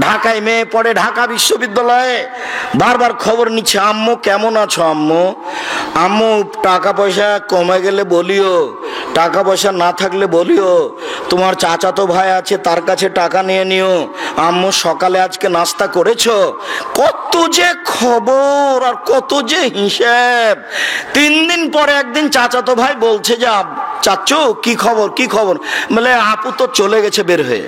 ঢাকায় মেয়ে পড়ে, ঢাকা বিশ্ববিদ্যালয়ে। বারবার খবর নিচ্ছে, আম্মু কেমন আছো আম্মু? আম্মু টাকা পয়সা কমে গেলে বলিও, টাকা পয়সা না থাকলে বলিও, তোমার চাচাতো ভাই আছে তার কাছে টাকা নিয়ে নিও। আম্মু সকালে আজকে নাস্তা করেছো? কত যে খবর আর কত যে হিসেব। 3 দিন পরে একদিন চাচাতো ভাই বলছে যে চাচু কি খবর, কি খবর? বলে আপু তো চলে গেছে বের হয়ে।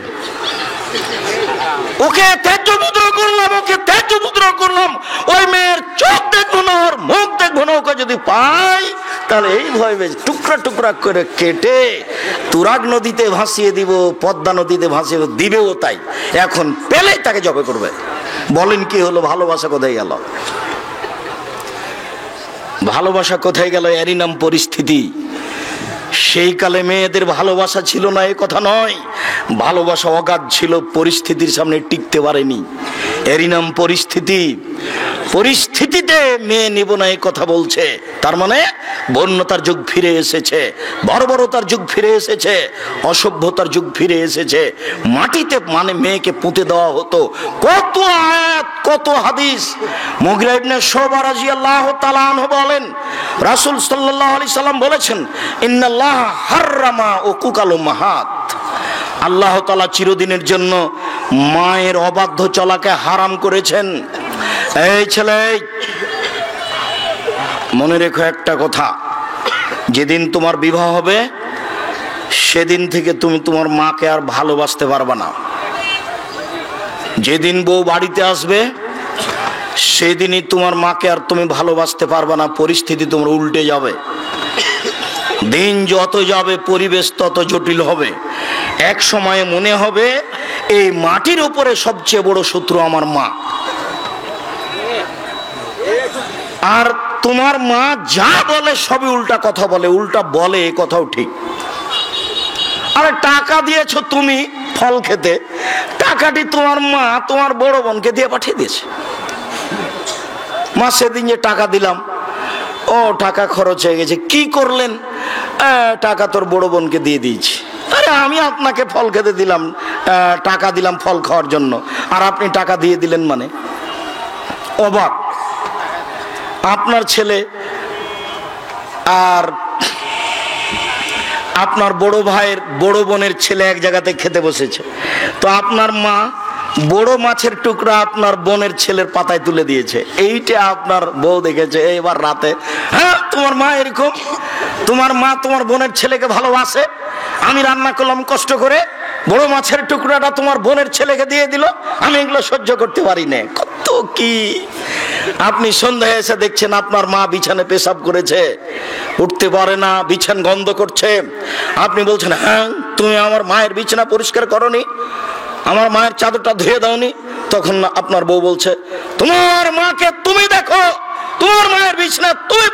ওকে ত্যাজ্যপুত্র করলাম, ওকে ত্যাজ্যপুত্র করলাম। ওই মেয়ের চোখ দেখবো না, ওর মুখ দেখবো না। ওকে যদি পাই তাহলে এই ভয় পেয়েছে, টুকরা টুকরা করে কেটে তুরাগ নদীতে ভাসিয়ে দিব, পদ্মা নদীতে ভাসিয়ে দিবেও তাই। এখন পেলেই তাকে জবে করবে। বলেন কি হলো? ভালোবাসা কোথায় গেল? ভালোবাসা কোথায় গেল? এরই নাম পরিস্থিতি। সেই কালে মেয়েদের ভালোবাসা ছিল না এ কথা নয়, ভালোবাসা অগাধ ছিল, পরিস্থিতির সামনে টিকতে পারেনি। এরই নাম পরিস্থিতি। পরিস্থিতিতে মেয়ে নেব না এই কথা বলছে, তার মানে বন্যতার যুগ ফিরে এসেছে, বর্বরতার যুগ ফিরে এসেছে, অসভ্যতার যুগ ফিরে এসেছে। মাটিতে মানে মেয়েকে পুঁতে দেওয়া হতো। কত আয়াত, কত হাদিস। মুগিরা ইবনে শুবা রাদিয়াল্লাহু তাআলা আনহু বলেন, রাসূল সাল্লাল্লাহু আলাইহি সাল্লাম বলেছেন, ইন্নাল্লাহ হাররামা উকুকাল উম্মাহাত। আল্লাহ তাআলা চিরদিনের জন্য মায়ের অবাধ্য চলাকে হারাম করেছেন। এই ছেলে, মনে রেখো একটা কথা, যেদিন তোমার বিবাহ হবে সেদিন থেকে তুমি তোমার মাকে আর ভালোবাসতে পারবে না। যেদিন বউ বাড়িতে আসবে সেদিনই তোমার মাকে আর তুমি ভালোবাসতে পারবে না। পরিস্থিতি তোমার উল্টে যাবে। দিন যত যাবে পরিবেশ তত জটিল হবে। এক সময়ে মনে হবে এই মাটির উপরে সবচেয়ে বড় শত্রু আমার মা। আর তোমার মা যা বলে সবই উল্টা কথা বলে, উল্টা বলে, এ কথাও ঠিক। আরে টাকা দিয়েছো তুমি ফল খেতে, টাকাটি তোমার মা তোমার বড় বোনকে দিয়ে পাঠিয়ে দিয়েছে। মা সেদিন যে টাকা দিলাম, ও টাকা খরচ হয়ে গেছে, কি করলেন? টাকা তোর বড় বোনকে দিয়ে দিয়েছি। আরে আমি আপনাকে ফল খেতে দিলাম, টাকা দিলাম ফল খাওয়ার জন্য, আর আপনি টাকা দিয়ে দিলেন মানে? অবাক। আপনার ছেলে আর আপনার বড় ভাইয়ের বড় বোনের ছেলে এক জায়গাতে খেতে বসেছে, তো আপনার মা বড় মাছের টুকরা আপনার বোনের ছেলের পাতায় তুলে দিয়েছে। এইটা আপনার বউ দেখেছে এবার রাতে, হ্যাঁ তোমার মা এরকম, তোমার মা তোমার বোনের ছেলেকে ভালোবাসে। আমি রান্না করলাম কষ্ট করে, বড় মাছের টুকরাটা তোমার বোনের ছেলেকে দিয়ে দিল, আমি এগুলো সহ্য করতে পারি না। কত কি! আপনি সন্ধ্যায় এসে দেখছেন আপনার মা বিছানে পেশাব করেছে, উঠতে পারে না, বিছান গন্ধ করছে। আপনি বলছেন, হ্যাঁ তুমি আমার মায়ের বিছানা পরিষ্কার করনি, আমার মায়ের চাদরটা ধুয়ে দাওনি। তখন আপনার বউ বলছে, তোমার মাকে তুমি দেখো, তোমার মায়ের বিছানা তুমি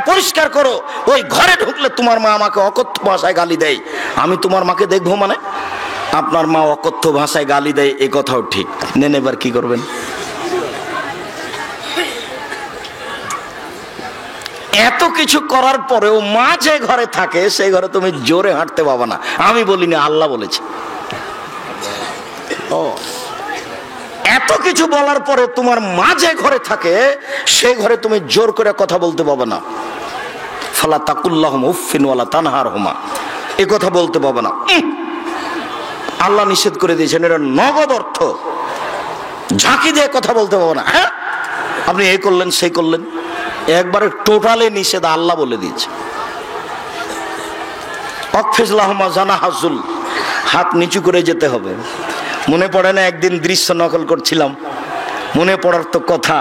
পরিষ্কার করো। ওই ঘরে ঢুকলে তোমার মা আমাকে অকথ্য ভাষায় গালি দেয়, আমি তোমার মাকে দেখবো মানে? আপনার মা অকথ্য ভাষায় গালি দেয়, এ কথাও ঠিক। নেন এবার কি করবেন? এত কিছু করার পরেও মা যে ঘরে থাকে সেই ঘরে তুমি জোরে হাঁটতে পাবা না। আমি বলিনি, আল্লাহ বলেছে। এত কিছু বলার পরে তোমার মা যে ঘরে থাকে সেই ঘরে তুমি জোর করে কথা বলতে পাবে না। ফালা তাকুল্লাহুম উফফিন ওয়ালা তানহারহুমা, এই কথা বলতে পাবে না। আল্লাহ নিষেধ করে দিয়েছেন, এটা নগদ অর্থ। ঝাঁকি দিয়ে কথা বলতে পাবে না। হ্যাঁ আপনি এই করলেন সেই করলেন, একবারে টোটালে নিষেধ, আল্লাহ বলে দিয়েছে। অকফিজলাহুমা জানাহাজুল, হাত নিচু করে যেতে হবে। মনে পড়ে না একদিন দৃশ্য নকল করছিলাম, মনে পড়ার তো কথা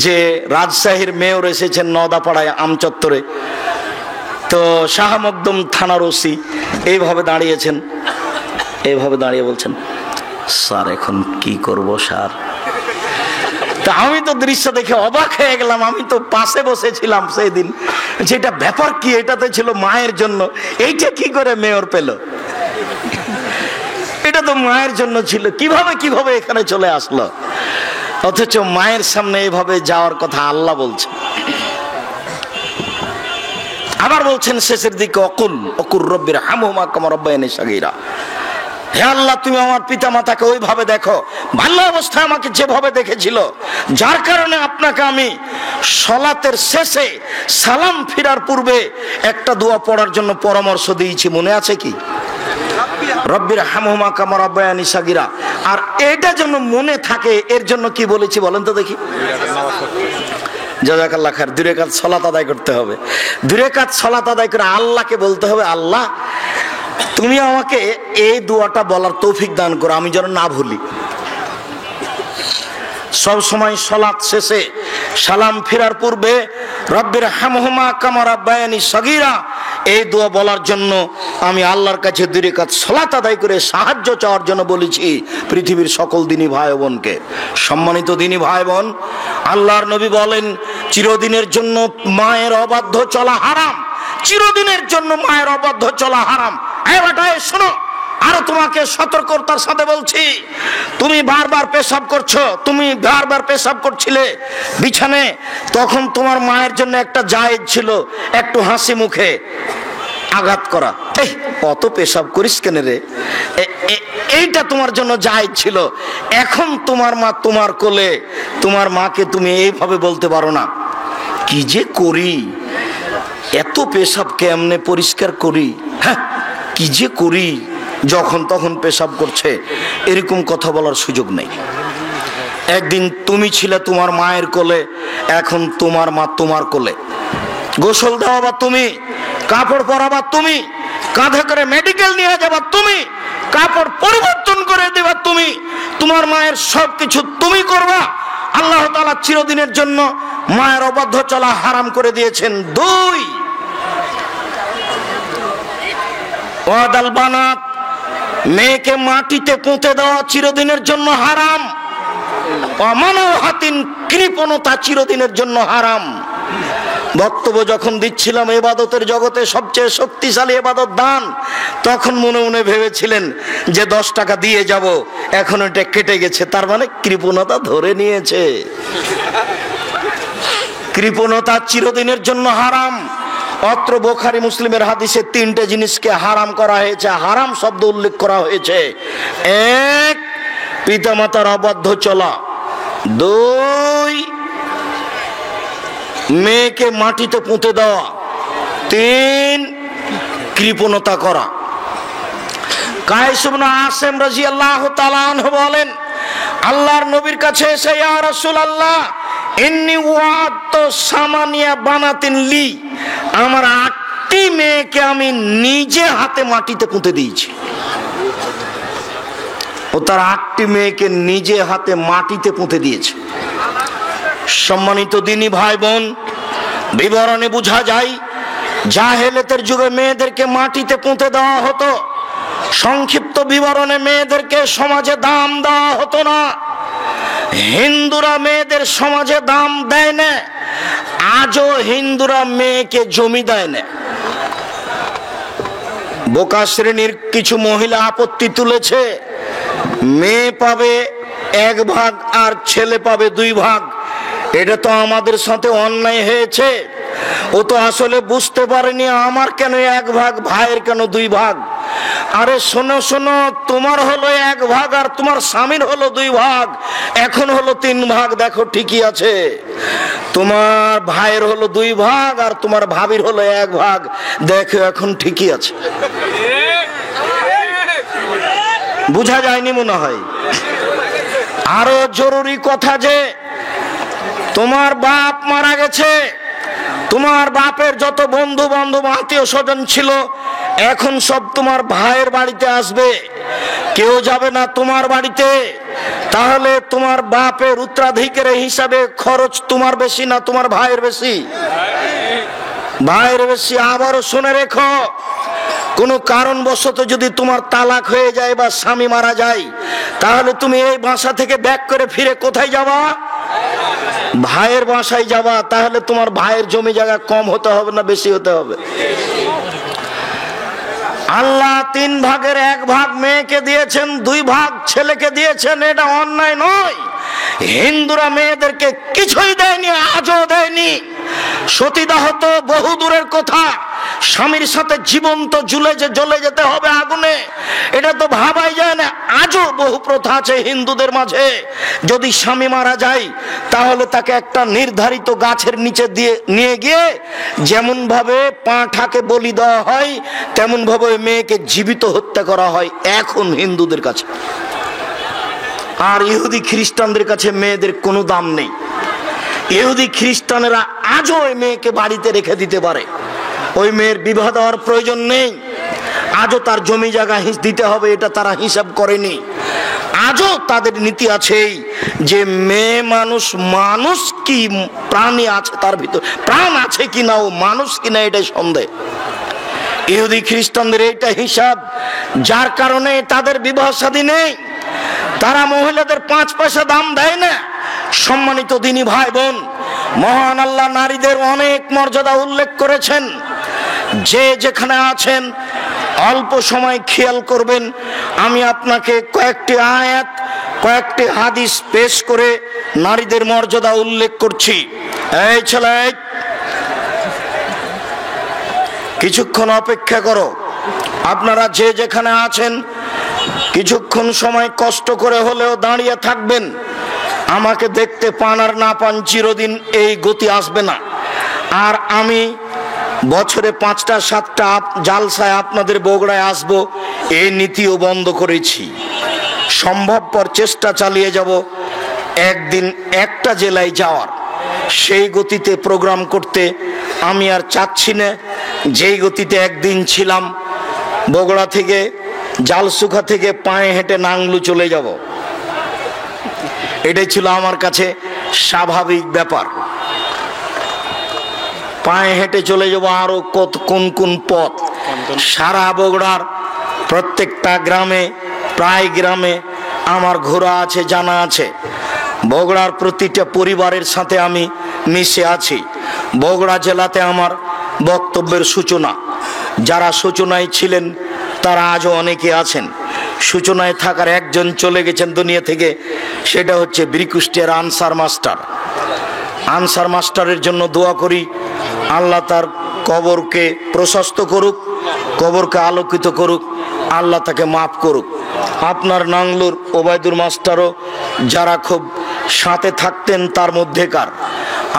যে রাজশাহীর মেয়র এসেছেন নওদাপাড়ায় আমচত্বরে, তো শাহ মকদুম থানার ওসি এইভাবে দাঁড়িয়েছেন, এইভাবে দাঁড়িয়ে বলছেন, স্যার এখন কি করব স্যার? তা আমি তো দৃশ্য দেখে অবাক হয়ে গেলাম। আমি তো পাশে বসেছিলাম সেই দিন, যেটা ব্যাপার কি, এটাতে ছিল মায়ের জন্য, এইটা কি করে মেয়র পেল? এটা তো মায়ের জন্য ছিল, কিভাবে কিভাবে এখানে চলে আসলো? অথচ মায়ের সামনে এভাবে যাওয়ার কথা আল্লাহ বলছে। আবার বলছেন শেষের দিকে, অকুল অকুর রব্বির হামহুমা কামা রাব্বায়ানি সাগীরা, হে আল্লাহ, তুমি আমার পিতা মাতাকে ওইভাবে দেখো, ভালো অবস্থায় আমাকে যেভাবে দেখেছিল, যার কারণে আপনাকে আমি সালাতের শেষে সালাম ফিরার পূর্বে একটা দোয়া পড়ার জন্য পরামর্শ দিয়েছি, মনে আছে কি? রব্বির হামহুমা কামা রাব্বায়ানি সাগীরা। আর এটা যেন মনে থাকে, এর জন্য কি বলেছি বলেন তো দেখি? জাযাকাল্লাহ খায়ের। 2 রাকাত সালাত আদায় করতে হবে। 2 রাকাত সালাত আদায় করে আল্লাহকে বলতে হবে, আল্লাহ তুমি আমাকে এই দোয়াটা বলার তৌফিক দান করো, আমি যেন না ভুলি। সব সময় সালাত শেষে সালাম ফেরার পূর্বে রব্বির হামহুমা কামা রাব্বায়ানি সাগীরা এই দোয়া বলার জন্য আমি আল্লাহর কাছে 2 রাকাত সালাত আদায় করে সাহায্য চাওয়ার জন্য বলেছি পৃথিবীর সকল দিনী ভাই বোনকে। সম্মানিত দিনী ভাই বোন, আল্লাহর নবী বলেন চিরদিনের জন্য মায়ের অবাধ্য চলা হারাম, চিরদিনের জন্য মায়ের অবাধ্য চলা হারাম। এই বেটা শোনো, আরো তোমাকে সতর্কতার সাথে বলছি, তুমি বারবার পেশাব করছো, তুমি বারবার পেশাব করছিলে বিছানে, তখন তোমার মায়ের জন্য একটা জায়েজ ছিল একটু হাসি মুখে আঘাত করা। এই কত পেশাব করিস কেন রে, এইটা তোমার জন্য জায়েজ ছিল। এখন তোমার মা তোমার কোলে, তোমার মাকে তুমি এইভাবে বলতে পারো না, কি যে করি, এত পেশাব কেমনে পরিষ্কার করি, হ্যাঁ কি যে করি, যখন তখন পেশাব করছে, এরকম কথা বলার সুযোগ নেই। একদিন তুমি ছিলে তোমার মায়ের কোলে, এখন তোমার মা তোমার কোলে। গোসল দেওয়াবা তুমি, কাপড় পরাবা তুমি, কাঁধে করে মেডিকেল নিয়ে যাবা তুমি, কাপড় পরিবর্তন করে দেবা তুমি, তোমার মায়ের সবকিছু তুমি করবা। আল্লাহ তাআলা চিরদিনের জন্য মায়ের অবাধ্য চলা হারাম করে দিয়েছেন। 2 ওয়াদাল বানাত, মেয়েকে মাটিতে পুঁতে দেওয়া চিরদিনের জন্য হারাম। অমানহাতিন, কৃপণতা চিরদিনের জন্য হারাম। বক্তব্য যখন দিচ্ছিলাম ইবাদতের জগতে সবচেয়ে শক্তিশালী ইবাদত দান, তখন মনে মনে ভেবেছিলেন যে 10 টাকা দিয়ে যাব, এখন এটা কেটে গেছে, তার মানে কৃপণতা ধরে নিয়েছে। কৃপণতা চিরদিনের জন্য হারাম। অত্র বুখারী মুসলিমের হাদিসে 3টে জিনিসকে হারাম করা হয়েছে, হারাম শব্দ উল্লেখ করা হয়েছে। 1 পিতামাতার অবাধ্য চলা, 2 মেয়েকে মাটিতে পুঁতে দেওয়া, 3 কৃপণতা করা। কায়েস ইবনে আসিম রাদিয়াল্লাহু তাআলা আনহু বলেন, আল্লাহর নবীর কাছে এসে, ইয়া রাসূলুল্লাহ ইন্নী ওয়াদতু সামানিয়া বানাতিন লি, আমার 8টি মেয়েকে আমি নিজে হাতে মাটিতে পুঁতে দিয়েছি। ও তার 8টি মেয়েকে নিজে হাতে মাটিতে পুঁতে দিয়েছে। সম্মানিত দিনী ভাই বোন, বিবরণে বোঝা যায় জাহেলিয়াতের যুগে মেয়েদেরকে মাটিতে পুঁতে দেওয়া হতো। সংক্ষিপ্ত বিবরণে মেয়েদেরকে সমাজে দাম দেওয়া হতো না। হিন্দুরা মেয়েদের সমাজে দাম দেয় না, আজও হিন্দুরা মেয়েকে জমি দেয় না। বোকা শ্রেণীর কিছু মহিলা আপত্তি তুলেছে, মেয়ে পাবে 1 ভাগ আর ছেলে পাবে 2 ভাগ। এটা তো আমাদের সাথে অন্যায় হয়েছে। ও তো আসলে বুঝতে পারেনি আমার কেন 1 ভাগ, ভাইয়ের কেন 2 ভাগ। আরে শোনো শোনো, তোমার হলো 1 ভাগ আর তোমার স্বামীর হলো 2 ভাগ, এখন হলো 3 ভাগ। দেখো ঠিকই আছে, তোমার ভাইয়ের হলো 2 ভাগ আর তোমার ভাবির হলো 1 ভাগ, দেখো এখন ঠিকই আছে। বুঝা যায়নি মনে হয়। আরো জরুরি কথা যে তোমার বাপ মারা গেছে, তোমার বাপের যত বন্ধু বান্ধব আত্মীয় স্বজন ছিল এখন সব তোমার ভাইয়ের বাড়িতে আসবে, কেউ যাবে না তোমার বাড়িতে। তাহলে তোমার বাপের উত্তরাধিকারের হিসাবে খরচ তোমার বেশি না তোমার ভাইয়ের বেশি? ভাইয়ের বেশি। আবারও শুনে রেখো, কোনো কারণবশত যদি তোমার তালাক হয়ে যায় বা স্বামী মারা যায়, তাহলে তুমি এই বাসা থেকে ব্যাক করে ফিরে কোথায় যাবা? ভাইয়ের বাসায় যাবা। তাহলে তোমার ভাইয়ের জমি জায়গা কম হতে হবে না বেশি হতে হবে? আল্লাহ 3 ভাগের 1 ভাগ মেয়েকে দিয়েছেন, 2 ভাগ ছেলেকে দিয়েছেন, এটা অন্যায় নয়। হিন্দুরা মেয়েদেরকে কিছুই দেয়নি, আজও দেয়নি। সতীদাহ তো বহু দূরের কথা, স্বামীর সাথে জীবন্ত জ্বলে যেতে হবে আগুনে, এটা তো ভাবাই যায় না। আজও বহু প্রথা আছে হিন্দুদের মাঝে, যদি স্বামী মারা যায় তাহলে তাকে একটা নির্ধারিত গাছের নিচে দিয়ে নিয়ে গিয়ে যেমন ভাবে পাঁঠাকে বলি দেওয়া হয় তেমন ভাবে ওই মেয়েকে জীবিত হত্যা করা হয় এখন হিন্দুদের কাছে। আর ইহুদি খ্রিস্টানদের কাছে মেয়েদের কোনো দাম নেই। ইহুদি খ্রিস্টানেরা আজও ওই মেয়েকে বাড়িতে রেখে দিতে পারে, ওই মেয়ের বিবাহ দেওয়ার প্রয়োজন নেই। আজও তার জমি জায়গা দিতে হবে, এটা তারা হিসাব করেনি। আজও তাদের নীতি আছে যে মেয়ে মানুষ, মানুষ কি প্রাণী আছে তার ভিতর, প্রাণ আছে কিনা ও মানুষ কিনা এটাই সন্দেহ। ইহুদি খ্রিস্টানদের এইটা হিসাব, যার কারণে তাদের বিবাহ শাদী নেই। তারা মহিলাদের 5 পয়সা দাম দেয় না। সম্মানিত দিনী ভাই বোন, মহান আল্লাহ নারীদের অনেক মর্যাদা উল্লেখ করেছেন। যে যেখানে আছেন অল্প সময় খেয়াল করবেন, আমি আপনাকে কয়েকটি আয়াত, কয়েকটি হাদিস পেশ করে নারীদের মর্যাদা উল্লেখ করছি। এই ছেলে, কিছুক্ষণ অপেক্ষা করো। আপনারা যে যেখানে আছেন কিছুক্ষণ সময় কষ্ট করে হলেও দাঁড়িয়ে থাকবেন। আমাকে দেখতে পান আর না পান, চিরদিন এই গতি আসবে না। আর আমি বছরে 5টা 7টা জালসায় আপনাদের বগুড়ায় আসব, এই নীতিও বন্ধ করেছি। সম্ভবপর চেষ্টা চালিয়ে যাব একদিন একটা জেলায় যাওয়ার, সেই গতিতে প্রোগ্রাম করতে আমি আর চাচ্ছি না। যেই গতিতে একদিন ছিলাম, বগুড়া থেকে জালসুখা থেকে পায়ে হেঁটে নাংলু চলে যাব, এটাই ছিল আমার কাছে স্বাভাবিক ব্যাপার। পায়ে হেঁটে চলে যাব আরো কোন কোন পথ। সারা বগুড়ার প্রত্যেকটা গ্রামে, প্রায় গ্রামে আমার ঘোরা আছে, জানা আছে। বগুড়ার প্রতিটা পরিবারের সাথে আমি মিশে আছি। বগুড়া জেলাতে আমার বক্তব্যের সূচনা, যারা সূচনায় ছিলেন তারা আজও অনেকে আছেন। সূচনায় থাকার একজন চলে গেছেন দুনিয়া থেকে, সেটা হচ্ছে বীরকুষ্টিয়ার আনসার মাস্টার। আনসার মাস্টারের জন্য দোয়া করি, আল্লাহ তার কবরকে প্রশস্ত করুক, কবরকে আলোকিত করুক, আল্লাহ তাকে মাফ করুক। আপনার নাংলুর ওবায়দুর মাস্টারও যারা খুব সাথে থাকতেন তার মধ্যেকার।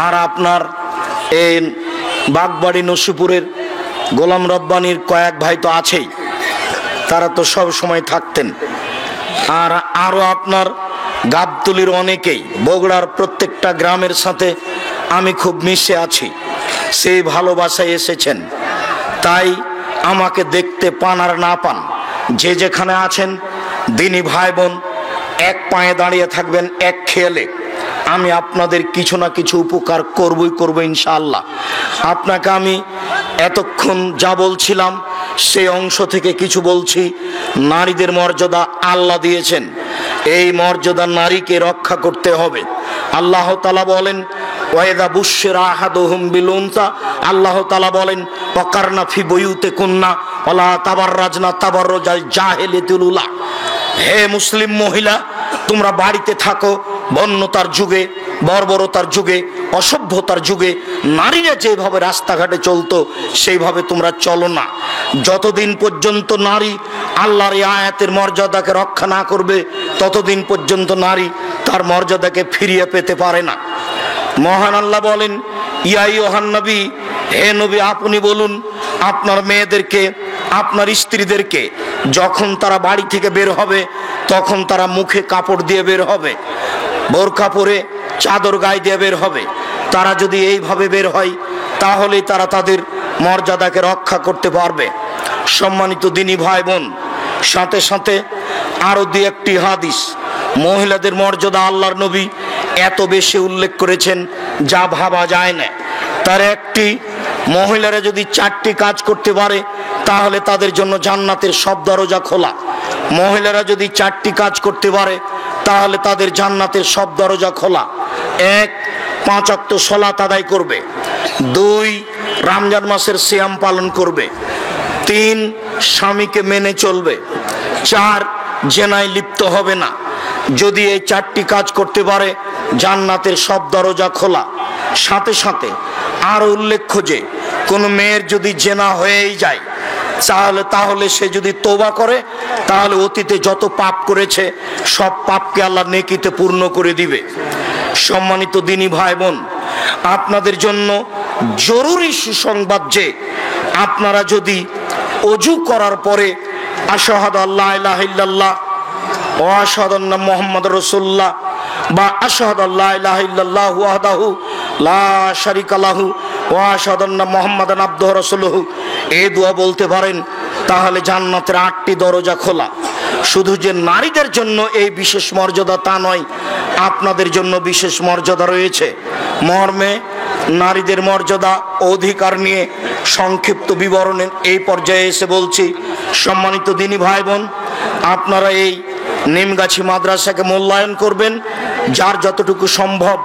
আর আপনার এই বাগবাড়ি নসিপুরের গোলাম রব্বানির কয়েক ভাই তো আছেই, তারা তো সব সময় থাকতেন। আর আরও আপনার গাবতলির অনেকেই, বগুড়ার প্রত্যেকটা গ্রামের সাথে আমি খুব মিশে আছি, সেই ভালোবাসায় এসেছেন। তাই আমাকে দেখতে পান আর না পান, যে যেখানে আছেন দিনী ভাই বোন, এক পায়ে দাঁড়িয়ে থাকবেন এক খেয়ালে। আমি আপনাদের কিছু না কিছু উপকার করবো ইনশাআল্লাহ। আপনাকে আমি এতক্ষণ যা বলছিলাম সেই অংশ থেকে কিছু বলছি। নারীদের মর্যাদা আল্লাহ দিয়েছেন, এই মর্যাদা নারীকে রক্ষা করতে হবে। আল্লাহ তাআলা বলেন, ওয়াইদা বুশশিরা আহাদুহুম বিল উনসা, আল্লাহ তাআলা বলেন, ওয়াকারনা ফি বুয়ুতিকুন্না ওয়ালা তাবাররাজনা তাবাররুজাল জাহিলিয়াতিল উলা। হে মুসলিম মহিলা, তোমরা বাড়িতে থাকো। বন্যতার যুগে, বর্বরতার যুগে, অসভ্যতার যুগে নারীরা যেভাবে রাস্তাঘাটে চলতো সেইভাবে তোমরা চলো না। যতদিন পর্যন্ত নারী আল্লাহর এই আয়াতের মর্যাদাকে রক্ষা না করবে, ততদিন পর্যন্ত নারী তার মর্যাদাকে ফিরিয়ে পেতে পারে না। মহান আল্লাহ বলেন, ইয়া আইয়ুহান নবী, হে নবী আপনি বলুন আপনার মেয়েদেরকে, আপনার স্ত্রীদেরকে, যখন তারা বাড়ি থেকে বের হবে তখন তারা মুখে কাপড় দিয়ে বের হবে, বোরকা পরে চাদর গায়ে দিয়ে বের হবে। তারা যদি এইভাবে বের হয় তাহলেই তারা তাদের মর্যাদাকে রক্ষা করতে পারবে। সম্মানিত দিনী ভাই বোন, সাথে সাথে আরো 2-1টি হাদিস, মহিলাদের মর্যাদা আল্লাহর নবী এত বেশি উল্লেখ করেছেন যা ভাবা যায় না। তার একটি, মহিলারা যদি 4টি কাজ করতে পারে তাহলে তাদের জন্য জান্নাতের সব দরজা খোলা। মহিলারা যদি 4টি কাজ করতে পারে তাহলে তাদের জান্নাতের সব দরজা খোলা। 1, 5 ওয়াক্ত সালাত আদায় করবে। 2, রমজান মাসের সিয়াম পালন করবে। 3, স্বামীকে মেনে চলবে। 4, জেনায় লিপ্ত হবে না। যদি এই 4টি কাজ করতে পারে জান্নাতের সব দরজা খোলা। সাথে সাথে আরো উল্লেখ্য যে কোন মেয়ের যদি জেনা হয়েই যায় তাহলে সে যদি তওবা করে তাহলে অতীতে যত পাপ করেছে সব পাপকে আল্লাহ নেকিতে পূর্ণ করে দিবে। সম্মানিত দিনী ভাই বোন, আপনাদের জন্য জরুরি সুসংবাদ যে আপনারা যদি ওযু করার পরে আশহাদু আল্লা ইলাহা ইল্লাল্লাহ ওয়া আশহাদু আন্না মুহাম্মাদুর রাসূলুল্লাহ বা আশহাদু আল্লা ইলাহা ইল্লাল্লাহু ওয়াহদাহু লা শারীকা লাহু ওয়া আশহাদু আন্না মুহাম্মাদান আবদুহু ওয়া রাসূলুহু এই দোয়া বলতে পারেন, তাহলে জান্নাতের 8টি দরজা খোলা। শুধু যে নারীদের জন্য এই বিশেষ মর্যাদা তা নয়, আপনাদের জন্য বিশেষ মর্যাদা রয়েছে। মর্মে নারীদের মর্যাদা অধিকার নিয়ে সংক্ষিপ্ত বিবরণের এই পর্যায়ে এসে বলছি, সম্মানিত দিনী ভাই বোন, আপনারা এই নিমগাছি মাদ্রাসাকে মূল্যায়ন করবেন। যার যতটুকু সম্ভব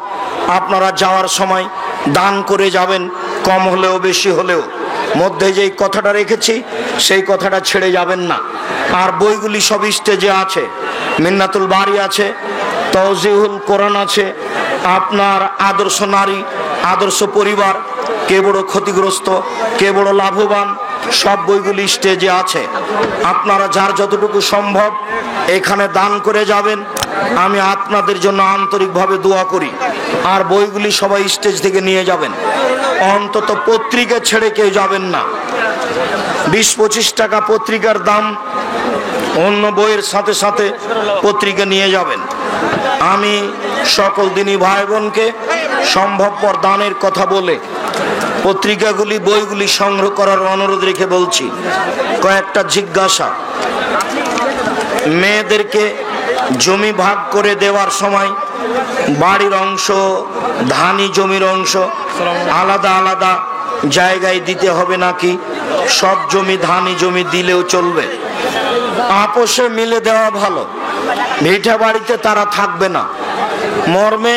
আপনারা যাওয়ার সময় দান করে যাবেন, কম হলেও বেশি হলেও। মধ্যে যেই কথাটা রেখেছি সেই কথাটা ছেড়ে যাবেন না। আর বইগুলি সব স্টেজে আছে, মিন্নাতুল বাড়ি আছে, তাওজিহুল কোরআন আছে, আপনার আদর্শ নারী, আদর্শ পরিবার, কে বড় ক্ষতিগ্রস্ত, কে বড় লাভবান, সব বইগুলি স্টেজে আছে। আপনারা যার যতটুকু সম্ভব এখানে দান করে যাবেন। আমি আপনাদের জন্য আন্তরিকভাবে দোয়া করি। আর বইগুলি সবাই স্টেজ থেকে নিয়ে যাবেন, অন্তত পত্রিকা ছেড়ে কেউ যাবেন না। 20-25 টাকা পত্রিকার দাম, অন্য বইয়ের সাথে সাথে পত্রিকা নিয়ে যাবেন। আমি সকল দিনী ভাই বোনকে সম্ভবপর দানের কথা বলে পত্রিকাগুলি, বইগুলি সংগ্রহ করার অনুরোধ রেখে বলছি, কয়েকটা জিজ্ঞাসা। মেয়েদেরকে জমি ভাগ করে দেওয়ার সময় বাড়ির অংশ, ধানি জমির অংশ আলাদা আলাদা জায়গায় দিতে হবে নাকি সব জমি ধানি জমি দিলেও চলবে? আপোষে মিলে দেওয়া ভালো, ভিটা বাড়িতে তারা থাকবে না। মর্মে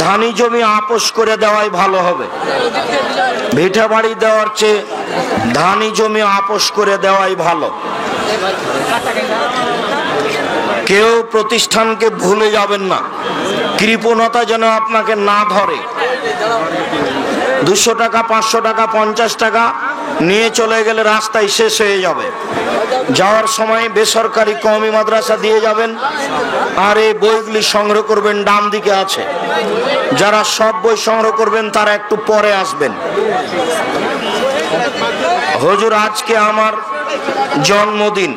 ধানি জমি আপোষ করে দেওয়াই ভালো হবে। ভিটা বাড়ি দেওয়ার চেয়ে ধানি জমি আপোষ করে দেওয়াই ভালো। কেউ প্রতিষ্ঠানকে ভুলে যাবেন না, কৃপণতা যেন আপনাকে না ধরে। 200 টাকা, 500 টাকা, 50 টাকা নিয়ে চলে গেলে রাস্তায় শেষ হয়ে যাবে। যাওয়ার সময় বেসরকারি কওমি মাদ্রাসা দিয়ে যাবেন। আর এই বইগুলি সংগ্রহ করবেন, ডান দিকে আছে। যারা সব বই সংগ্রহ করবেন তারা একটু পরে আসবেন। হুজুর, আজকে আমার জন্মদিন,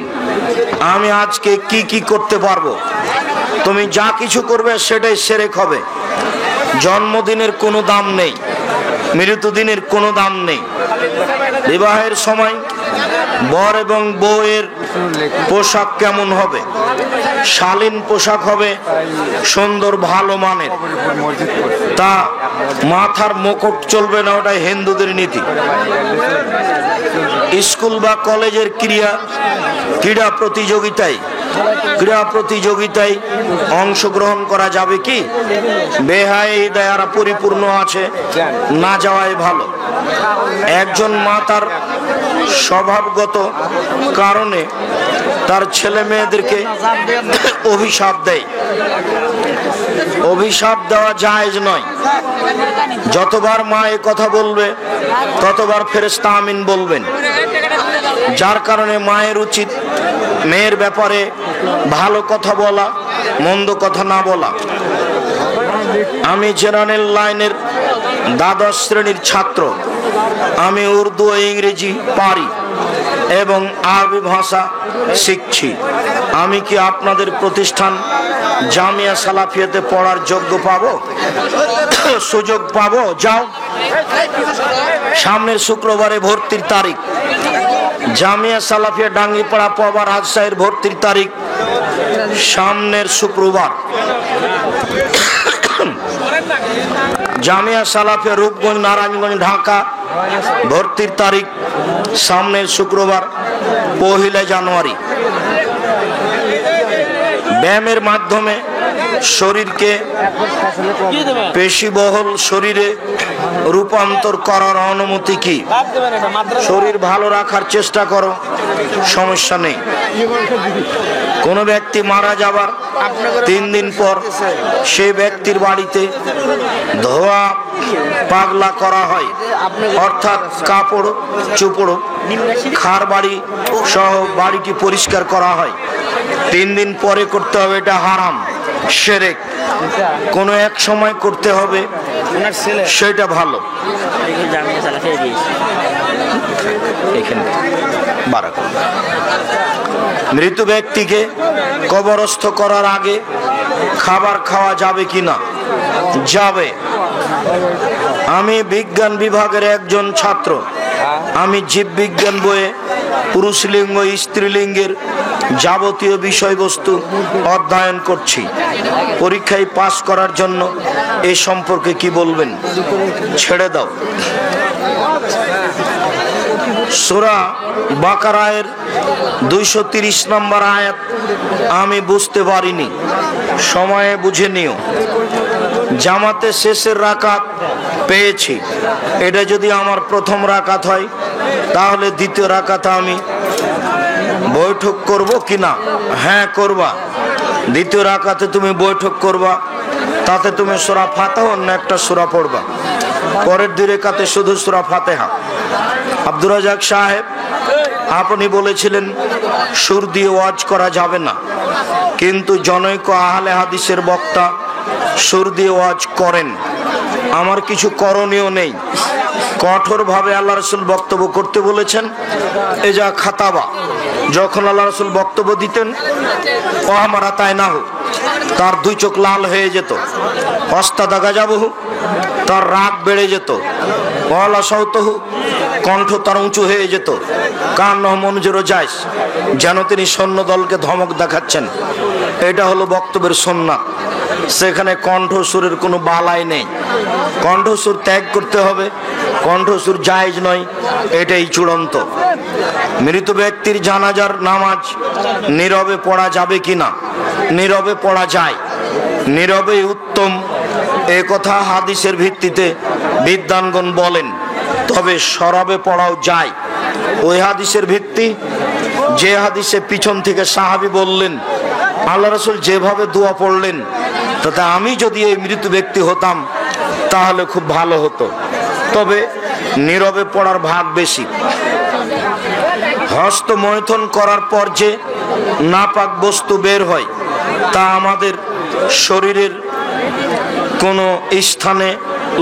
আমি আজকে কি কি করতে পারবো? তুমি যা কিছু করবে সেটাই শিরক হবে। জন্মদিনের কোনো দাম নেই, মৃত্যুদিনের কোনো দাম নেই। বিবাহের সময় বর এবং বউয়ের পোশাক কেমন হবে? শালীন পোশাক হবে, সুন্দর ভালো মানের। তা মাথার মুকুট চলবে না, ওটা হিন্দুদের নীতি। স্কুল বা কলেজের ক্রীড়া প্রতিযোগিতায় অংশগ্রহণ করা যাবে কি? বেহায়ারা পরিপূর্ণ আছে, না যাওয়াই ভালো। একজন মা তার স্বভাবগত কারণে তার ছেলে মেয়েদেরকে অভিশাপ দেয়। অভিশাপ দেওয়া জায়েজ নয়। যতবার মা এ কথা বলবে ততবার ফেরেশতা আমিন বলবেন। যার কারণে মায়ের উচিত মেয়ের ব্যাপারে ভালো কথা বলা, মন্দ কথা না বলা। আমি জেনারেল লাইনের দ্বাদশ শ্রেণীর ছাত্র। আমি উর্দু ও ইংরেজি পারি এবং আরবি ভাষা শিখছি। আমি কি আপনাদের প্রতিষ্ঠান জামিয়া সালাফিয়াতে পড়ার যোগ্য পাবো, সুযোগ পাবো? যাও, সামনের শুক্রবারে ভর্তির তারিখ। জামিয়া সালাফিয়া ডাঙ্গিপাড়া পবা রাজশাহীর ভর্তির তারিখ সামনের শুক্রবার। জামিয়া সালাফিয়া রূপগঞ্জ নারায়ণগঞ্জ ঢাকা ভর্তির তারিখ সামনের শুক্রবার 1 জানুয়ারি। ব্যায়ামের মাধ্যমে শরীরকে পেশিবহুল শরীরে রূপান্তর করার অনুমতি কি? শরীর ভালো রাখার চেষ্টা করো, সমস্যা নেই। কোন ব্যক্তি মারা যাবার 3 দিন পর সেই ব্যক্তির বাড়িতে ধোয়া পাগলা করা হয়, অর্থাৎ কাপড় চোপড় খার বাড়ি সহ বাড়িটি পরিষ্কার করা হয়। 3 দিন পরে করতে হবে, এটা হারাম, শিরক। কোনো এক সময় করতে হবে, সেটা ভালো। এখানে মৃত ব্যক্তিকে কবরস্থ করার আগে খাবার খাওয়া যাবে কিনা? যাবে। আমি বিজ্ঞান বিভাগের একজন ছাত্র। আমি জীববিজ্ঞান বইয়ে পুরুষলিঙ্গ স্ত্রীলিঙ্গের যাবতীয় বিষয়বস্তু অধ্যয়ন করছি। পরীক্ষায় পাস করার জন্য এ সম্পর্কে কি বলবেন? ছেড়ে দাও। সূরা বাকারায়ের 230 নম্বর আয়াত আমি বুঝতে পারিনি, সময়ে বুঝে নিও। জামাতে শেষের রাকাত পেয়েছি, এটা যদি আমার প্রথম রাকাত হয় তাহলে দ্বিতীয় রাকাতে আমি বৈঠক করব কিনা? হ্যাঁ, করবা। দ্বিতীয় রাকাতে তুমি বৈঠক করবা, তাতে তুমি সূরা ফাতিহা অন্য একটা সূরা পড়বা। পরের 2 রাকাতে শুধু সূরা ফাতিহা। আব্দুর রাজ্জাক সাহেব, আপনি বলেছিলেন সুর দিয়ে ওয়াজ করা যাবে না, কিন্তু জনৈক আহলে হাদিসের বক্তা সুর দিয়ে ওয়াজ করেন। আমার কিছু করণীয় নেই। কঠোরভাবে আল্লাহ রাসূল বক্তব্য করতে বলেছেন। এজা খাতাবা, যখন আল্লাহ রাসূল বক্তব্য দিতেন, ও আমারা তাই না হোক, তার 2 চোখ লাল হয়ে যেত। অস্তা দাগা যাবহু, তার রাগ বেড়ে যেত। ওয়ালা সাউতহু, কণ্ঠ তার উঁচু হয়ে যেত। কান মনজুর জায়স, যেন তিনি সৈন্য দলকে ধমক দেখাচ্ছেন। এটা হলো বক্তব্যের সুন্নাত। সেখানে কণ্ঠসুরের কোনো বালাই নেই। কণ্ঠসুর ত্যাগ করতে হবে, কণ্ঠসুর জায়েজ নয়, এটাই চূড়ান্ত। মৃত ব্যক্তির জানাজার নামাজ নীরবে পড়া যাবে কিনা? নীরবে পড়া যায়, নীরবে উত্তম, এ কথা হাদিসের ভিত্তিতে বিদ্বানগণ বলেন। তবে সরবে পড়াও যায়। ওই হাদিসের ভিত্তি, যে হাদিসে পিছন থেকে সাহাবী বললেন আল্লাহ রাসূল যেভাবে দোয়া পড়লেন, তাতে আমি যদি এই মৃত ব্যক্তি হতাম তাহলে খুব ভালো হতো। তবে নীরবে পড়ার ভাগ বেশি। হস্তমৈথুন করার পর যে নাপাক বস্তু বের হয়, তা আমাদের শরীরের কোনো স্থানে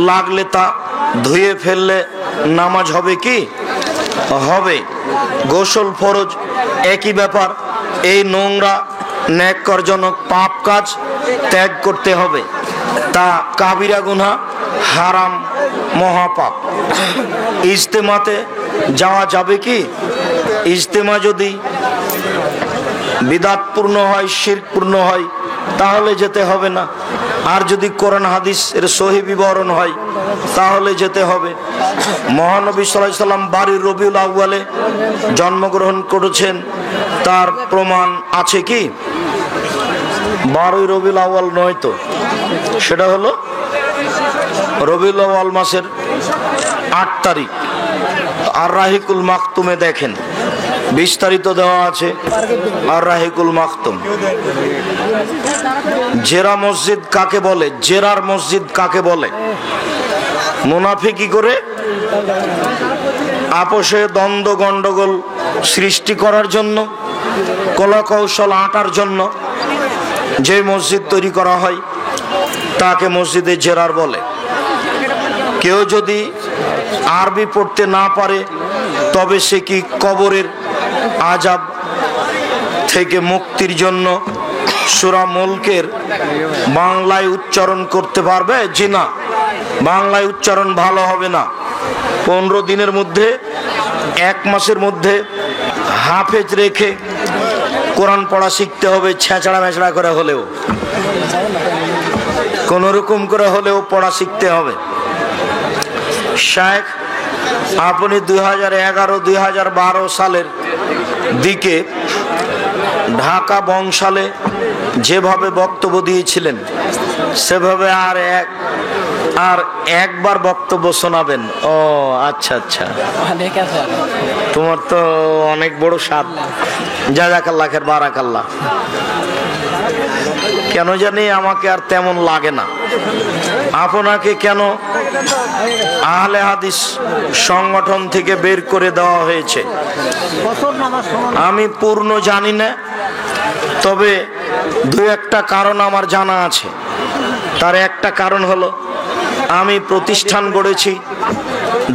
লাগলে তা ধুয়ে ফেললে নামাজ হবে কি? হবে। গোসল ফরজ, একই ব্যাপার। এই নোংরা ন্যাক্কারজনক পাপ কাজ ত্যাগ করতে হবে, তা কাবিরা গুনাহ, হারাম, মহাপাপ। ইজতেমাতে যাওয়া যাবে কি? ইজতেমা যদি বিদআতপূর্ণ হয়, শিরকপূর্ণ হয়, তাহলে যেতে হবে না। আর যদি কোরআন হাদিস এর সহি বিবরণ হয় তাহলে যেতে হবে। মহানবী সাল্লাল্লাহু আলাইহি সাল্লাম বারুই রবিউল আউয়ালে জন্মগ্রহণ করেছেন, তার প্রমাণ আছে কি? বারুই রবিউল আউয়াল নয় তো, সেটা হলো রবিউল আউয়াল মাসের 8 তারিখ। আর রাহিকুল মাকতুমে দেখেন, বিস্তারিত দেওয়া আছে। আর রাহিকুল মাকতুম। জেরা মসজিদ কাকে বলে? জেরার মসজিদ কাকে বলে? মুনাফিকি করে আপোষে দ্বন্দ্ব গন্ডগোল সৃষ্টি করার জন্য, কলা কৌশল আঁটার জন্য যে মসজিদ তৈরি করা হয় তাকে মসজিদে জেরার বলে। কেউ যদি আরবি পড়তে না পারে তবে সে কি কবরের আযাব থেকে মুক্তির জন্য সূরা মুলকের বাংলায় উচ্চারণ করতে পারবে? জি না, বাংলায় উচ্চারণ ভালো হবে না। 15 দিনের মধ্যে, 1 মাসের মধ্যে হাফেজ রেখে কোরআন পড়া শিখতে হবে। ছেঁচড়া মেচড়া করে হলেও, কোন রকম করে হলেও পড়া শিখতে হবে। শেখ, আপনি 2011-2012 সালের দিকে ঢাকা বংশালে যেভাবে বক্তব্য দিয়েছিলেন সেভাবে আর একবার বক্তব্য শোনাবেন? ও আচ্ছা আচ্ছা, তোমার তো অনেক বড় স্বাদ। জাযাকাল্লাহ খায়ের, বারাকাল্লাহ। কেন জানি আমাকে আর তেমন লাগে না। আপনাকে কেন আহলে হাদিস সংগঠন থেকে বের করে দেওয়া হয়েছে আমি পূর্ণ জানি না, তবে দু একটা কারণ আমার জানা আছে। তার একটা কারণ হলো আমি প্রতিষ্ঠান গড়েছি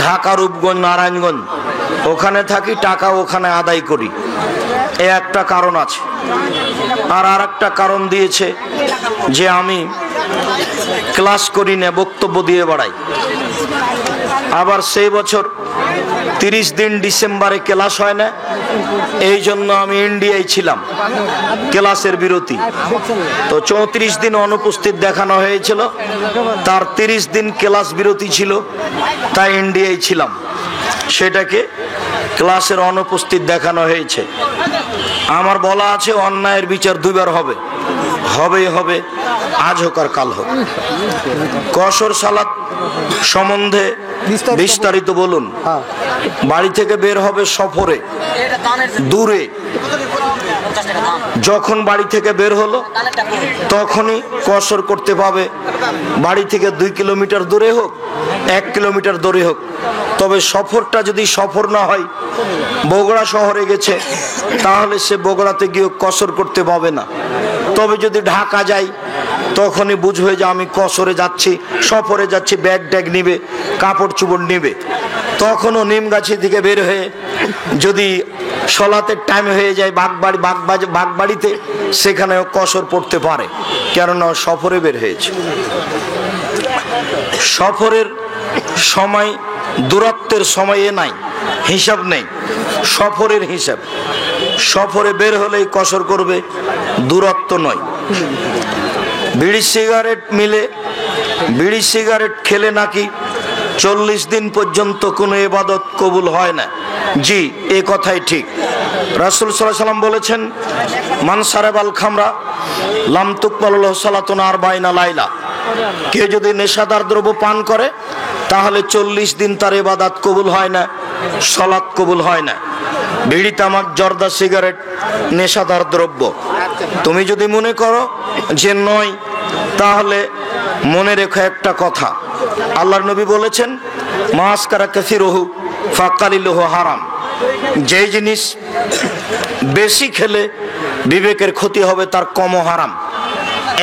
ঢাকা, রূপগঞ্জ, নারায়ণগঞ্জ, ওখানে থাকি, টাকা ওখানে আদায় করি, এ একটা কারণ আছে। আর একটা কারণ দিয়েছে যে আমি ক্লাস করি না, বক্তব্য দিয়ে বেড়াই। আবার সেই বছর 30 দিন ডিসেম্বরে ক্লাস হয় না, এই জন্য আমি ইন্ডিয়ায় ছিলাম, ক্লাসের বিরতি। তো 34 দিন অনুপস্থিত দেখানো হয়েছিল, তার 30 দিন ক্লাস বিরতি ছিল, তাই ইন্ডিয়ায় ছিলাম, সেটাকে ক্লাসের অনুপস্থিত দেখানো হয়েছে। আমার বলা আছে অন্যায়ের বিচার দুইবার হবে, হবেই হবে, আজ হোক আর কাল হোক। কসর সালাত সম্বন্ধে বিস্তারিত বলুন। বাড়ি থেকে বের হবে সফরে, দূরে, যখন বাড়ি থেকে বের হলো তখনই কসর করতে পাবে, বাড়ি থেকে 2 কিলোমিটার দূরে হোক, 1 কিলোমিটার দূরে হোক। তবে সফরটা যদি সফর না হয়, বগুড়া শহরে গেছে, তাহলে সে বগুড়াতে গিয়ে কসর করতে পাবে না। তবে যদি ঢাকা যাই, তখনই বুঝবে যে আমি কসরে যাচ্ছি, সফরে যাচ্ছি, ব্যাগ ট্যাগ নিবে, কাপড় চোপড় নিবে। তখনও নিমগাছি থেকে বের হয়ে যদি সলাতের টাইম হয়ে যায় বাগবাড়িতে, সেখানেও কসর পড়তে পারে, কেননা সফরে বের হয়েছে। সফরের সময়, দূরত্বের সময়ে নাই, হিসাব নেই, সফরের হিসাব। সফরে বের হলেই কসর করবে, দূরত্ব নয়। বিড়ি সিগারেট মিলে, বিড়ি সিগারেট খেলে নাকি 40 দিন পর্যন্ত কোনো ইবাদত কবুল হয় না। জি, এ কথাই ঠিক। রাসূল সাল্লাল্লাহু আলাইহি ওয়াসাল্লাম বলেছেন, মান সারাবাল খামরা লাম তুকবাল লাহু সালাতুন 40 লাইলা। কেউ যদি নেশাদার দ্রব্য পান করে, তাহলে 40 দিন তার ইবাদত কবুল হয় না, সালাত কবুল হয় না। বিড়ি, তামাক, জর্দা, সিগারেট নেশাদার দ্রব্য। তুমি যদি মনে করো যে নয়, তাহলে মনে রেখো একটা কথা, আল্লাহর নবী বলেছেন, মাসকারা কাসিরুহু ফাকালিলুহু হারাম। যে জিনিস বেশি খেলে বিবেকের ক্ষতি হবে, তার কমও হারাম।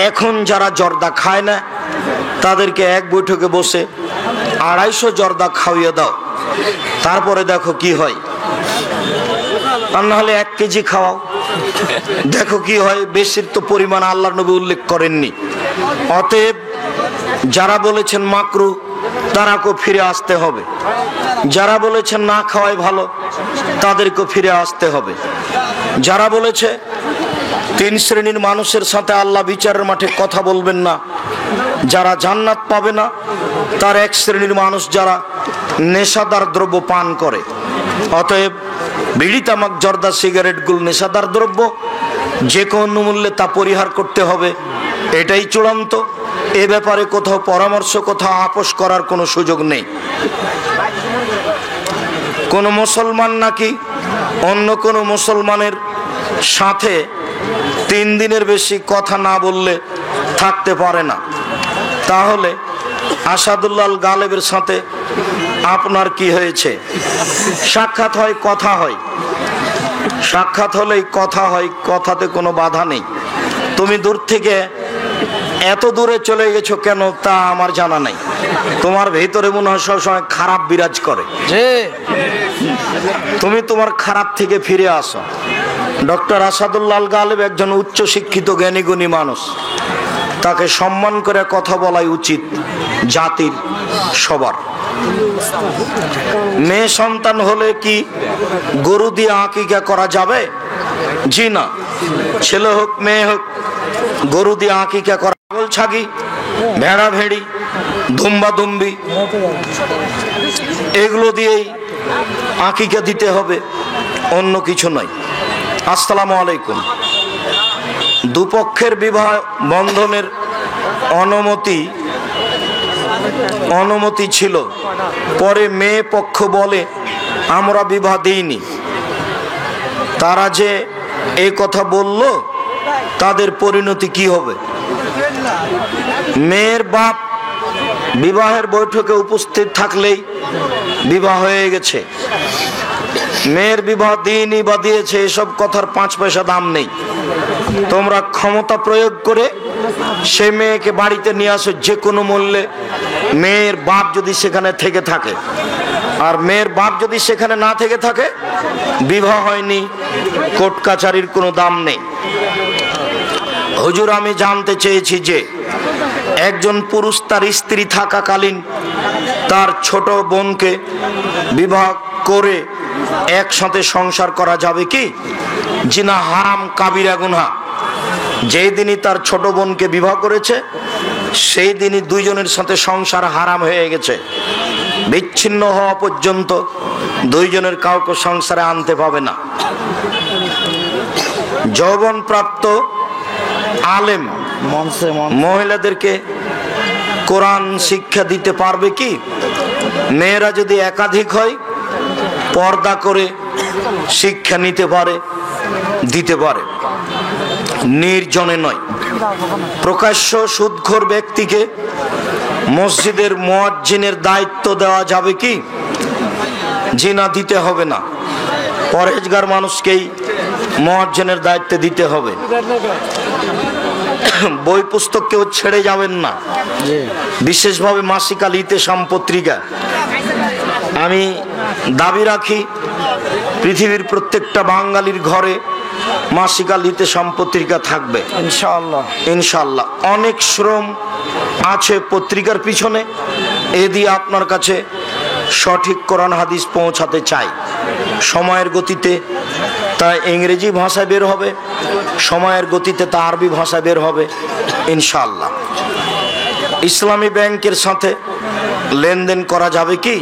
এখন যারা জর্দা খায় না, তাদেরকে এক বৈঠকে বসে 250 জর্দা খাওয়িয়ে দাও, তারপরে দেখো কি হয়। আর নাহলে 1 কেজি খাওয়াও, দেখো কি হয়। বেশির তো পরিমাণ আল্লাহর নবী উল্লেখ করেননি। অতএব যারা বলেছেন মাকরু, তারাকেও ফিরে আসতে হবে। যারা বলেছেন না খাওয়াই ভালো, তাদেরকেও ফিরে আসতে হবে। যারা বলেছে 3 শ্রেণীর মানুষের সাথে আল্লাহ বিচারের মাঠে কথা বলবেন না, যারা জান্নাত পাবে না, তার 1 শ্রেণীর মানুষ যারা নেশাদার দ্রব্য পান করে। অতএব বিড়ি, তামাক, জর্দা, সিগারেটগুলো নেশাদার দ্রব্য, যে কোনো মূল্যে তা পরিহার করতে হবে, এটাই চূড়ান্ত। এ ব্যাপারে কোথাও পরামর্শ, কোথাও আপোষ করার কোনো সুযোগ নেই। কোনো মুসলমান নাকি অন্য কোনো মুসলমানের সাথে 3 দিনের বেশি কথা না বললে থাকতে পারে না। তাহলে আসাদুল্লাহ গালেবের সাথে আপনার কি হয়েছে? সাক্ষাৎ হয়, কথা হয়, সাক্ষাৎ হলেই কথা হয়, কথাতে কোনো বাধা নেই। তুমি দূর থেকে এত দূরে চলে গেছো কেন, তা আমার জানা নাই। তোমার ভেতরে মনে হয় সবসময় খারাপ বিরাজ করে, তুমি তোমার খারাপ থেকে ফিরে আসো। ডক্টর আসাদুল্লাহ গালেব একজন উচ্চ শিক্ষিত জ্ঞানী গুণী মানুষ, তাকে সম্মান করে কথা বলাই উচিত জাতির সবার। মেয়ে সন্তান হলে কি গরু দিয়ে আকিকা করা যাবে? জি না, ছেলে হোক মেয়ে হোক, গরু দিয়ে আকিকা করা, ছাগল ছাগি, ভেড়া ভেড়ি, দুম্বা দুম্বি, এগুলো দিয়েই আকিকা দিতে হবে, অন্য কিছু নয়। আসসালামু আলাইকুম। দুপক্ষের বিবাহ বন্ধনের অনুমতি ছিল, পরে মেয়ে পক্ষ বলে আমরা বিবাহ দিইনি। তারা যে এই কথা বলল, তাদের পরিণতি কি হবে? মেয়ের বাপ বিবাহের বৈঠকে উপস্থিত থাকলেই বিবাহ হয়ে গেছে। মেয়ের বিবাহ দিইনি বা দিয়েছে, এসব কথার 5 পয়সা দাম নেই। তোমরা ক্ষমতা প্রয়োগ করে সে মেয়েকে বাড়িতে নিয়ে আসো যে কোনো মূল্যে, মেয়ের বাপ যদি সেখানে থেকে থাকে। আর মেয়ের বাপ যদি সেখানে না থেকে থাকে, বিবাহ হয়নি, কোর্ট কাছারির কোনো দাম নেই। হুজুর, আমি জানতে চেয়েছি যে একজন পুরুষ তার স্ত্রী থাকাকালীন তার ছোট বোনকে বিবাহ করে একসাথে সংসার করা যাবে কি? জিনা হারাম, কাবিরা গুনাহ। যেই দিনই তার ছোট বোনকে বিবাহ করেছে, সেই দিনই দুইজনের সাথে সংসার হারাম হয়ে গেছে। বিচ্ছিন্ন হওয়া পর্যন্ত দুইজনের কাউকে সংসারে আনতে পাবে না। যৌবন প্রাপ্ত আলেম মহিলাদেরকে কোরআন শিক্ষা দিতে পারবে কি? মেয়েরা যদি একাধিক হয়, পর্দা করে শিক্ষা নিতে পারে, দিতে পারে, নির্জনে নয়। প্রকাশ্য সুদখোর ব্যক্তিকে মসজিদের মুয়াজ্জিনের দায়িত্ব দেওয়া যাবে কি? জিনা দিতে হবে না, পরহেজগার মানুষকেই মুয়াজ্জিনের দায়িত্ব দিতে হবে। বই পুস্তক কেউ ছেড়ে যাবেন না, বিশেষভাবে মাসিক আল ইতেশাম পত্রিকা। আমি দাবি রাখি পৃথিবীর প্রত্যেকটা বাঙালির ঘরে মাসিক আল ইতেশাম পত্রিকা থাকবে ইনশাআল্লাহ। ইনশাআল্লাহ অনেক শ্রম আছে পত্রিকার পিছনে। এ দিয়ে আপনার কাছে সঠিক কোরআন হাদিস পৌঁছাতে চাই। সময়ের গতিতে তা ইংরেজি ভাষায় বের হবে, সময়ের গতিতে তা আরবি ভাষায় বের হবে ইনশাআল্লাহ। ইসলামী ব্যাংকের সাথে লেনদেন করা যাবে কি?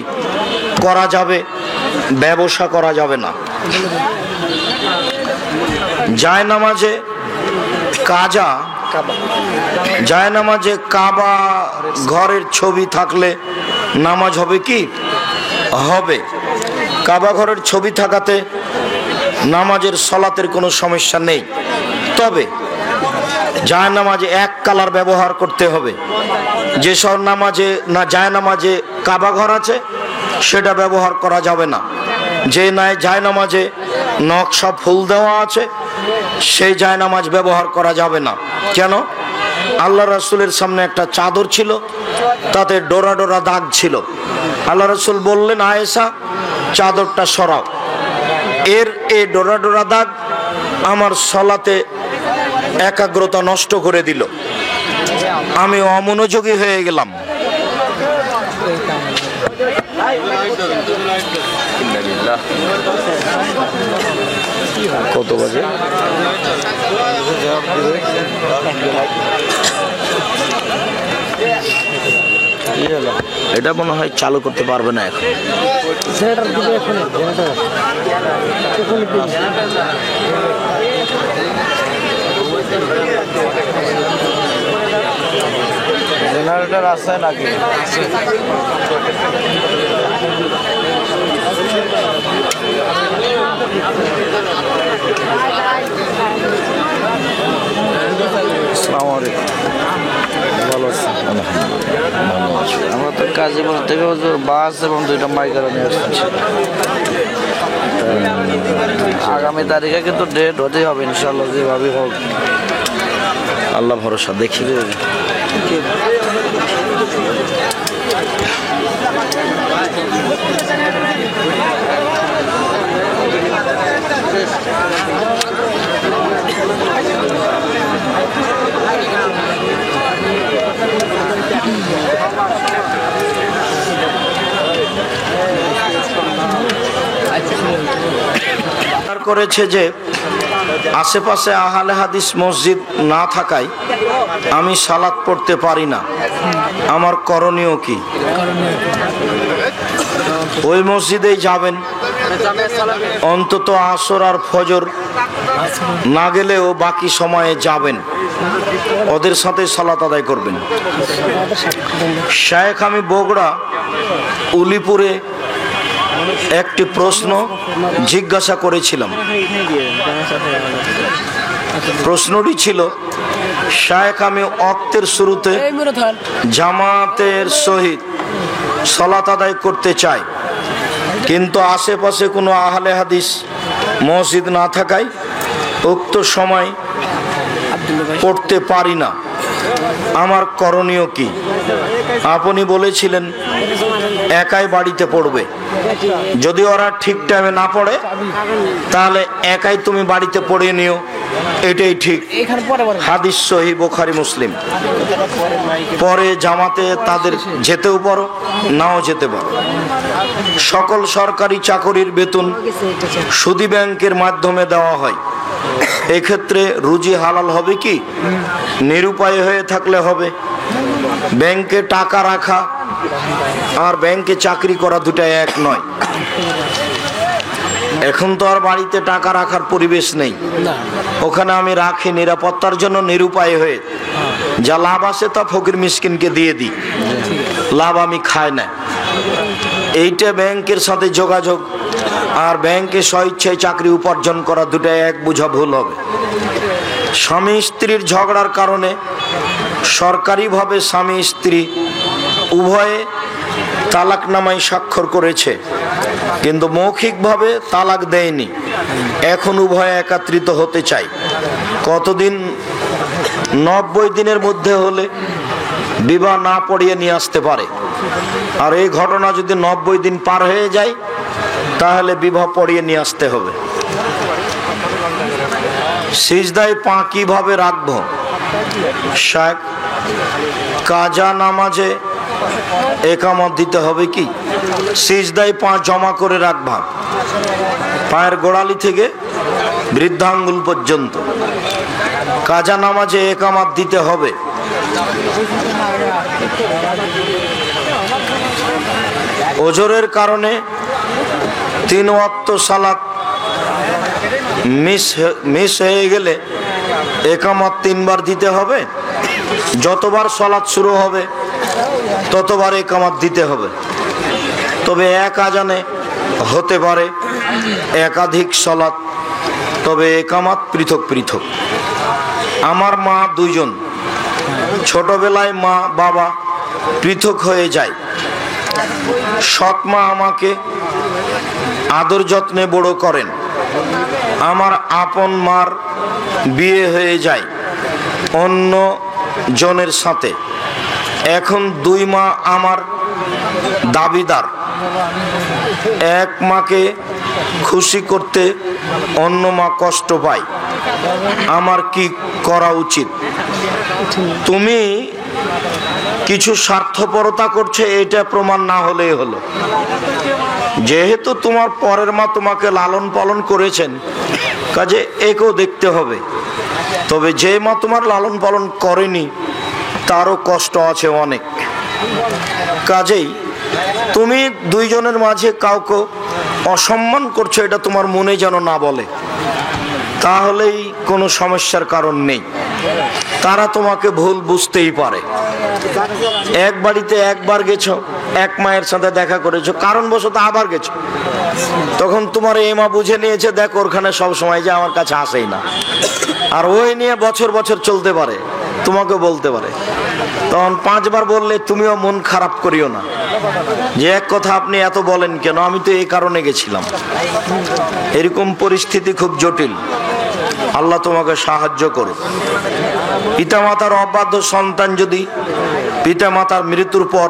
করা যাবে, ব্যবসা করা যাবে না। জায়নামাজে কাবা ঘরের ছবি থাকলে নামাজ হবে কি? হবে। কাবা ঘরের ছবি থাকাতে নামাজের সলাতের কোনো সমস্যা নেই। তবে জায়নামাজে এক কালার ব্যবহার করতে হবে। যেসব নামাজে না জায়নামাজে কাবা ঘর আছে, সেটা ব্যবহার করা যাবে না। যে নাই জায়নামাজে নকশা ফুল দেওয়া আছে, সেই জায়নামাজ ব্যবহার করা যাবে না। কেন? আল্লাহ রাসূলের সামনে একটা চাদর ছিল, তাতে ডোরা ডোরা দাগ ছিল। আল্লাহ রাসূল বললেন, আয়েশা চাদরটা সরাও। এই ডোরা ডোরা দাগ আমার সলাতে একাগ্রতা নষ্ট করে দিল, আমি অমনোযোগী হয়ে গেলাম। কত বাজে? এটা মনে হয় চালু করতে পারবে না এখন। জেনারেটর আছে নাকি? ভালো আছি, আমরা তো গাজীপুর থেকে বাস এবং 2টা মাইকার নিয়ে আসছি। আগামী তারিখে কিন্তু ডেট হতেই হবে ইনশাল্লাহ, যেভাবে হোক। আল্লাহ ভরসা, দেখি। করেছে যে আশেপাশে আহলে হাদিস মসজিদ না থাকায় আমি সালাত পড়তে পারি না, আমার করণীয় কি? ওই মসজিদেই যাবেন, অন্তত আসর আর ফজর না গেলেও বাকি সময়ে যাবেন, ওদের সাথে সালাত আদায় করবেন। শেখ আমি বগুড়া উলিপুরে একটি প্রশ্ন জিজ্ঞাসা করেছিলাম। প্রশ্নটি ছিল, শেখ আমি ওয়াক্তের শুরুতে জামাতের সহিত সালাত আদায় করতে চাই, কিন্তু আশেপাশে কোনো আহলে হাদিস মসজিদ না থাকায় উক্ত সময় পড়তে পারি না, আমার করণীয় কি? আপনি বলেছিলেন একাই বাড়িতে পড়বে, যদি ওরা ঠিক টাইমে না পড়ে তাহলে একাই তুমি বাড়িতে পড়ে নিও, এটাই ঠিক। হাদিস সহিহ বুখারী মুসলিম। পরে জামাতে তাদের যেতেও পারো, নাও যেতে পারো। সকল সরকারি চাকরির বেতন সুদী ব্যাংকের মাধ্যমে দেওয়া হয়, এক্ষেত্রে রুজি হালাল হবে কি? নিরুপায় হয়ে থাকলে হবে। ব্যাংকে টাকা রাখা আর ব্যাংকে চাকরি করা দুটাই এক নয়। এখন তো আর বাড়িতে টাকা রাখার পরিবেশ নেই, ওখানে আমি রাখি নিরাপত্তার জন্য, নিরুপায় হয়ে যা লাভ আসে তা ফকির মিসকিনকে দিয়ে দিই, লাভ আমি খাই না। এইটা ব্যাংকের সাথে যোগাযোগ আর ব্যাংকে স্বইচ্ছায় চাকরি উপার্জন করা দুটাই এক বোঝা ভুল হবে। স্বামী স্ত্রীর ঝগড়ার কারণে সরকারিভাবে স্বামী স্ত্রী উভয়ে তালাকনামায় স্বাক্ষর করেছে, কিন্তু মৌখিকভাবে তালাক দেয়নি। এখন উভয়ে একত্রিত হতে চাই, কতদিন? 90 দিনের মধ্যে হলে বিবাহ না পড়িয়ে নিয়ে আসতে পারে। আর এই ঘটনা যদি 90 দিন পার হয়ে যায় তাহলে বিবাহ পড়িয়ে নিয়ে আসতে হবে। সিজদায় পা কিভাবে রাখবো? শেখ, কাজা নামাজে একামত দিতে হবে কি? সিজদায় পা জমা করে রাখবা, পায়ের গোড়ালি থেকে বৃদ্ধাঙ্গুল পর্যন্ত। কাজা নামাজে একামত দিতে হবে। ওজরের কারণে 3 ওয়াক্ত সালাত মিস হয়ে গেলে একামত 3 বার দিতে হবে। যতবার সালাত শুরু হবে ততবার একামত দিতে হবে। তবে এক আজানে হতে পারে একাধিক সালাত, তবে একামত পৃথক পৃথক। আমার মা 2 জন, ছোটবেলায় মা বাবা পৃথক হয়ে যায়। সৎ মা আমাকে আদর যত্নে বড় করেন। আমার আপন মার বিয়ে হয়ে যায় অন্য জনের সাথে। এখন 2 মা আমার দাবিদার। এক মাকে খুশি করতে অন্য মা কষ্ট পায়, আমার কি করা উচিত? তুমি কিছু স্বার্থপরতা করছে, এটা প্রমাণ না হলেই হলো। যেহেতু তোমার পরের মা তোমাকে লালন পালন করেছেন, কাজে একেও দেখতে হবে। তবে যে মা তোমার লালন পালন করেনি তারও কষ্ট আছে অনেক। কাজেই তুমি 2 জনের মাঝে কাউকে অসম্মান করছো, এটা তোমার মনে যেন না বলে, তাহলেই কোনো সমস্যার কারণ নেই। তারা তোমাকে ভুল বুঝতেই পারে। এক বাড়িতে একবার গেছো, এক মায়ের সাথে দেখা করেছো, কারণবশত আবার গেছো, তখন তোমার এই মা বুঝে নিয়েছে, দেখ ওখানে সব সময় যে আমার কাছে আসেই না, আর ওই নিয়ে বছর বছর চলতে পারে, তোমাকে বলতে পারে। তখন 5 বার বললে তুমিও মন খারাপ করিও না যে এক কথা আপনি এত বলেন কেন, আমি তো এই কারণে গেছিলাম। এরকম পরিস্থিতি খুব জটিল। আল্লাহ তোমাকে সাহায্য করুক। পিতামাতার অবাধ্য সন্তান যদি পিতামাতার মৃত্যুর পর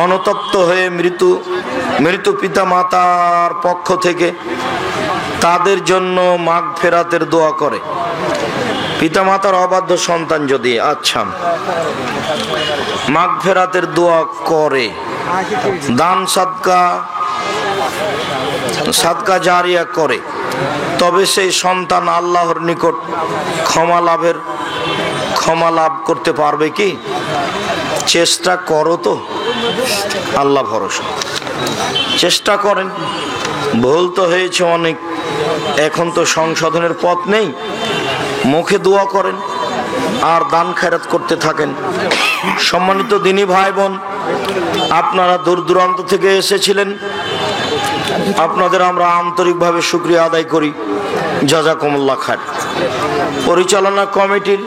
অনুতপ্ত হয়ে মৃত পিতামাতার পক্ষ থেকে তাদের জন্য মাগফিরাতের দোয়া করে, পিতামাতার অবাধ্য সন্তান যদি মাগফিরাতের দোয়া করে, দান সাদকা জারিয়া করে, তবে সেই সন্তান আল্লাহর নিকট ক্ষমা লাভ করতে পারবে কি? চেষ্টা করো তো, আল্লাহ ভরসা। চেষ্টা করেন। ভুল তো হয়েছে অনেক, এখন তো সংশোধনের পথ নেই, মুখে দোয়া করেন আর দান খেরাত করতে থাকেন। সম্মানিত দিনী ভাই বোন, আপনারা দূর দূরান্ত থেকে এসেছিলেন, আপনাদের আমরা আন্তরিকভাবে শুকরিয়া আদায় করি। জাযাকুমুল্লাহ খায়র। পরিচালনা কমিটির